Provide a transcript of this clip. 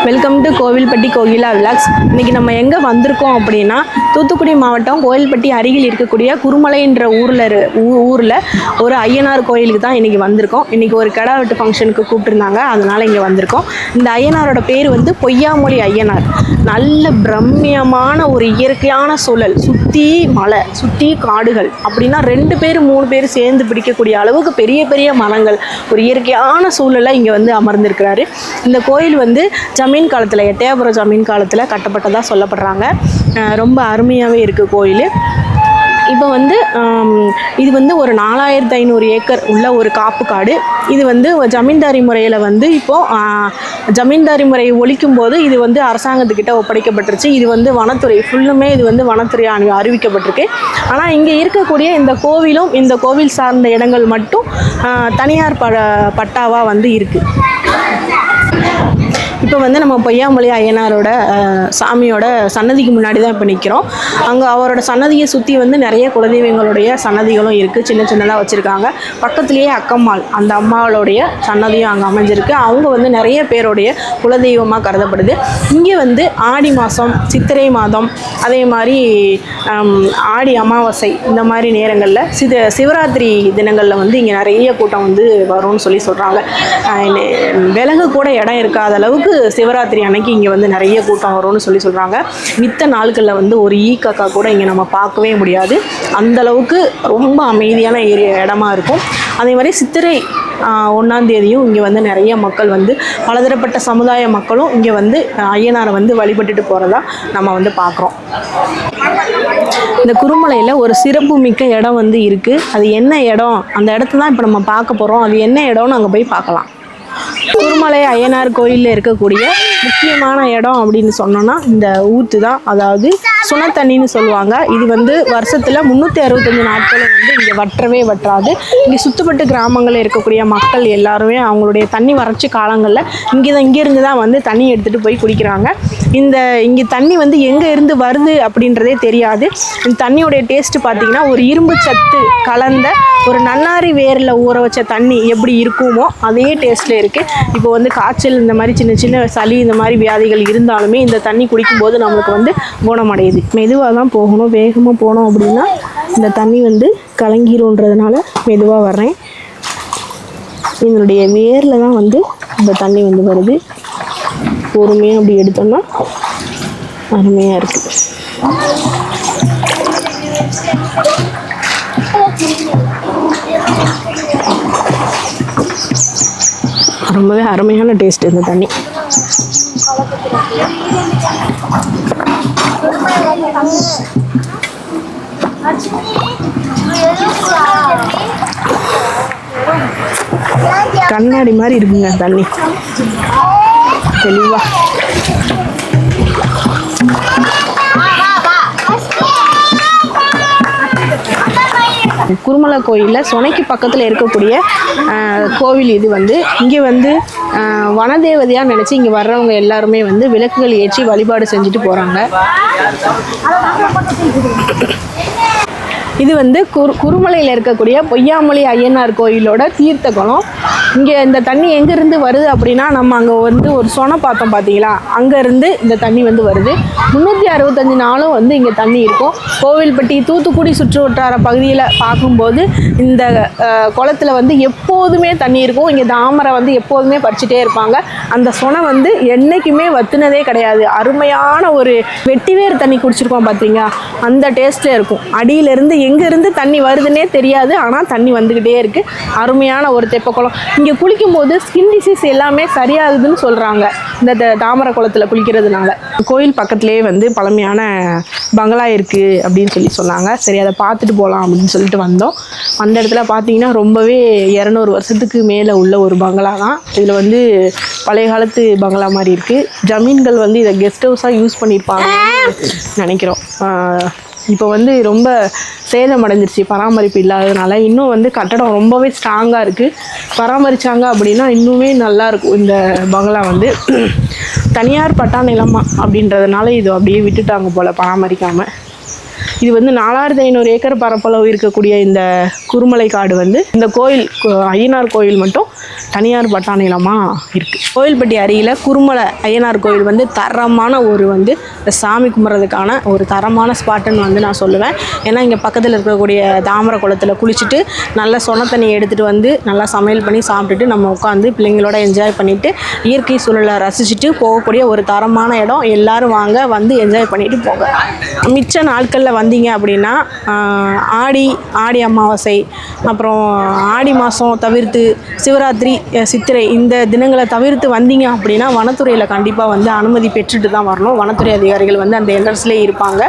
Welcome to Kovilpatti Kokila vlogs. இன்றைக்கி நம்ம எங்கே வந்திருக்கோம் அப்படின்னா, தூத்துக்குடி மாவட்டம் கோவில்பட்டி அருகில் இருக்கக்கூடிய குருமலைன்ற ஊரில் ஒரு ஐயனார் கோயிலுக்கு தான் இன்றைக்கி வந்திருக்கோம். இன்றைக்கி ஒரு கிடா வெட்டு ஃபங்க்ஷனுக்கு கூப்பிட்டுருந்தாங்க, அதனால் இங்கே வந்திருக்கோம். இந்த ஐயனாரோட பேர் வந்து பொய்யாமொழி ஐயனார். நல்ல பிரம்மியமான ஒரு இயற்கையான சூழல், சுற்றி மலை, சுற்றி காடுகள், அப்படின்னா 2 பேர் 3 பேர் சேர்ந்து பிடிக்கக்கூடிய அளவுக்கு பெரிய பெரிய மரங்கள், ஒரு இயற்கையான சூழலை இங்கே வந்து அமர்ந்திருக்கிறாரு. இந்த கோயில் வந்து ஜமீன் காலத்தில், எட்டயபுரம் ஜமீன் காலத்தில் கட்டப்பட்டதாக சொல்லப்படுறாங்க. ரொம்ப அருமையாகவே இருக்குது கோயில். இப்போ வந்து இது வந்து ஒரு 4500 ஏக்கர் உள்ள ஒரு காப்பு காடு. இது வந்து ஜமீன்தாரி முறையில் வந்து இப்போது ஜமீன்தாரி முறையை ஒழிக்கும் போது இது வந்து அரசாங்கத்துக்கிட்ட ஒப்படைக்கப்பட்டுருச்சு. இது வந்து வனத்துறை, ஃபுல்லுமே இது வந்து வனத்துறை அறிவிக்கப்பட்டிருக்கு. ஆனால் இங்கே இருக்கக்கூடிய இந்த கோவிலும் இந்த கோவில் சார்ந்த இடங்கள் மட்டும் தனியார் பட்டாவாக வந்து இருக்குது. இப்போ வந்து நம்ம பொய்யாமொழி ஐயனாரோட சாமியோட சன்னதிக்கு முன்னாடி தான் இப்போ நிற்கிறோம். அங்கே அவரோட சன்னதியை சுற்றி வந்து நிறைய குலதெய்வங்களுடைய சன்னதிகளும் இருக்குது, சின்ன சின்னதாக வச்சுருக்காங்க. பக்கத்துலேயே அக்கம்மாள், அந்த அம்மாவோடைய சன்னதியும் அங்கே அமைஞ்சிருக்கு. அவங்க வந்து நிறைய பேருடைய குலதெய்வமாக கருதப்படுது. இங்கே வந்து ஆடி மாதம், சித்திரை மாதம், அதே மாதிரி ஆடி அமாவாசை, இந்த மாதிரி நேரங்களில் சிவராத்திரி தினங்களில் வந்து இங்கே நிறைய கூட்டம் வந்து வரும்னு சொல்கிறாங்க. விலங்கு கூட இடம் இருக்காத அளவுக்கு சிவராத்திரி அன்னைக்கு இங்கே வந்து நிறைய கூட்டம் வரும்னு சொல்கிறாங்க. மித்த நாட்களில் வந்து ஒரு ஈக்காக்கா கூட இங்கே நம்ம பார்க்கவே முடியாது. அந்தளவுக்கு ரொம்ப அமைதியான இடமா இருக்கும். அதே மாதிரி சித்திரை 1ஆம் தேதியும் இங்கே வந்து நிறைய மக்கள் வந்து பலதரப்பட்ட சமுதாய மக்களும் இங்கே வந்து ஐயனாரை வந்து வழிபட்டுட்டு போகிறதா நம்ம வந்து பார்க்குறோம். இந்த குருமலையில் ஒரு சிறப்பு மிக்க இடம் வந்து இருக்குது. அது என்ன இடம், அந்த இடத்த தான் இப்போ நம்ம பார்க்க போகிறோம். அது என்ன இடம்னு அங்கே போய் பார்க்கலாம். குருமலை ஐயனார் கோயிலில் இருக்கக்கூடிய முக்கியமான இடம் அப்படின்னு சொன்னோன்னா இந்த ஊற்று தான், அதாவது சுனத்தண்ணின்னு சொல்லுவாங்க. இது வந்து வருஷத்தில் 365 நாட்களும் வந்து இங்கே வற்றவே வற்றாது. இங்கே சுற்றுப்பட்டு கிராமங்களில் இருக்கக்கூடிய மக்கள் எல்லாருமே அவங்களுடைய தண்ணி வறட்சி காலங்களில் இங்கேருந்து தான் வந்து தண்ணி எடுத்துகிட்டு போய் குடிக்கிறாங்க. இங்கே தண்ணி வந்து எங்கே இருந்து வருது அப்படின்றதே தெரியாது. இந்த தண்ணியோடைய டேஸ்ட்டு பார்த்திங்கன்னா ஒரு இரும்பு சத்து கலந்த ஒரு நன்னாரி வேரில் ஊற வச்ச தண்ணி எப்படி இருக்குமோ அதே டேஸ்ட்டில் இருக்குது. இப்போ வந்து காய்ச்சல், இந்த மாதிரி சின்ன சின்ன சளி, இந்த மாதிரி வியாதிகள் இருந்தாலுமே இந்த தண்ணி குடிக்கும்போது நம்மளுக்கு வந்து குணமடையுது. மெதுவாக தான் போகணும், வேகமாக போனோம் அப்படின்னா இந்த தண்ணி வந்து கலங்கிருன்றதுனால மெதுவாக வர்றேன். இதனுடைய வேரில் தான் வந்து இந்த தண்ணி வந்து வருது. பொறுமையாக அப்படி எடுத்தோம்னா அருமையாக இருக்குது. ரொம்பவே அருமையான டேஸ்ட் இந்த தண்ணி. கண்ணாடி மாதிரி இருக்குங்க தண்ணி, தெளிவா. குருமலை கோயிலில் சுனைக்கு பக்கத்தில் இருக்கக்கூடிய கோவில் இது வந்து. இங்கே வந்து வனதேவதையாக நினச்சி இங்கே வர்றவங்க எல்லாருமே வந்து விளக்குகள் ஏற்றி வழிபாடு செஞ்சுட்டு போகிறாங்க. இது வந்து குருமலையில் இருக்கக்கூடிய பொய்யாமொழி ஐயனார் கோயிலோட தீர்த்த குளம். இங்கே இந்த தண்ணி எங்கேருந்து வருது அப்படின்னா, நம்ம அங்கே வந்து ஒரு சொனை பார்த்தோம் பார்த்தீங்களா, அங்கேருந்து இந்த தண்ணி வந்து வருது. 365 நாளும் வந்து இங்கே தண்ணி இருக்கும். கோவில்பட்டி, தூத்துக்குடி சுற்று வட்டார பகுதியில் பார்க்கும்போது இந்த குளத்தில் வந்து எப்போதுமே தண்ணி இருக்கும். இங்கே தாமரை வந்து எப்போதுமே பறிச்சுட்டே இருப்பாங்க. அந்த சொனை வந்து என்றைக்குமே வத்துனதே கிடையாது. அருமையான ஒரு வெட்டிவேர் தண்ணி குடிச்சிருக்கோம் பார்த்தீங்க, அந்த டேஸ்ட்டில் இருக்கும். அடியிலேருந்து எங்கேருந்து தண்ணி வருதுன்னே தெரியாது, ஆனால் தண்ணி வந்துக்கிட்டே இருக்குது. அருமையான ஒரு தெப்பக்குளம். இங்கே குளிக்கும்போது ஸ்கின் டிசீஸ் எல்லாமே சரியாகுதுன்னு சொல்கிறாங்க இந்த தாமரை குளத்தில் குளிக்கிறதுனால. கோயில் பக்கத்துலேயே வந்து பழமையான பங்களா இருக்குது அப்படின்னு சொன்னாங்க. சரி, அதை பார்த்துட்டு போகலாம் அப்படின்னு சொல்லிட்டு வந்தோம். அந்த இடத்துல பார்த்தீங்கன்னா ரொம்பவே 200 வருஷத்துக்கு மேலே உள்ள ஒரு பங்களா தான். இதில் வந்து பழைய காலத்து பங்களா மாதிரி இருக்குது. ஜமீன்கள் வந்து இதை கெஸ்ட் ஹவுஸாக யூஸ் பண்ணியிருப்பாங்கன்னு நினைக்கிறோம். இப்போ வந்து ரொம்ப சேதமடைஞ்சிருச்சு பராமரிப்பு இல்லாததுனால. இன்னும் வந்து கட்டடம் ரொம்பவே ஸ்ட்ராங்காக இருக்குது. பராமரித்தாங்க அப்படின்னா இன்னுமே நல்லாயிருக்கும். இந்த பங்களா வந்து தனியார் பட்டா நிலமா அப்படின்றதுனால இது அப்படியே விட்டுட்டாங்க போல் பராமரிக்காமல். இது வந்து 4500 ஏக்கர் பரப்பளவு இருக்கக்கூடிய இந்த குருமலை காடு வந்து இந்த கோயில் ஐயனார் கோயில் மட்டும் தனியார் பட்டா நிலமாக இருக்குது. கோயில்பட்டி அருகில் குருமலை ஐயனார் கோயில் வந்து தரமான ஒரு வந்து சாமி கும்பிட்றதுக்கான ஒரு தரமான ஸ்பாட்டுன்னு வந்து நான் சொல்லுவேன். ஏன்னா இங்கே பக்கத்தில் இருக்கக்கூடிய தாமரை குளத்தில் குளிச்சுட்டு நல்லா சொன்ன தண்ணி எடுத்துகிட்டு வந்து நல்லா சமையல் பண்ணி சாப்பிட்டுட்டு நம்ம உட்காந்து பிள்ளைங்களோட என்ஜாய் பண்ணிவிட்டு இயற்கை சூழலை ரசிச்சுட்டு போகக்கூடிய ஒரு தரமான இடம். எல்லோரும் வாங்க வந்து என்ஜாய் பண்ணிவிட்டு போங்க. மிச்ச நாட்களில் வந்தீங்க அப்படின்னா ஆடி அமாவாசை அப்புறம் ஆடி மாதம் தவிர்த்து சிவராத்திரி சித்திரை இந்த தினங்களை தவிர்த்து வந்தீங்க அப்படின்னா வனத்துறையில் கண்டிப்பாக வந்து அனுமதி பெற்றுட்டு தான் வரணும். வனத்துறை அதிகாரிகள் வந்து அந்த என்ட்ரன்ஸ்லேயே இருப்பாங்க.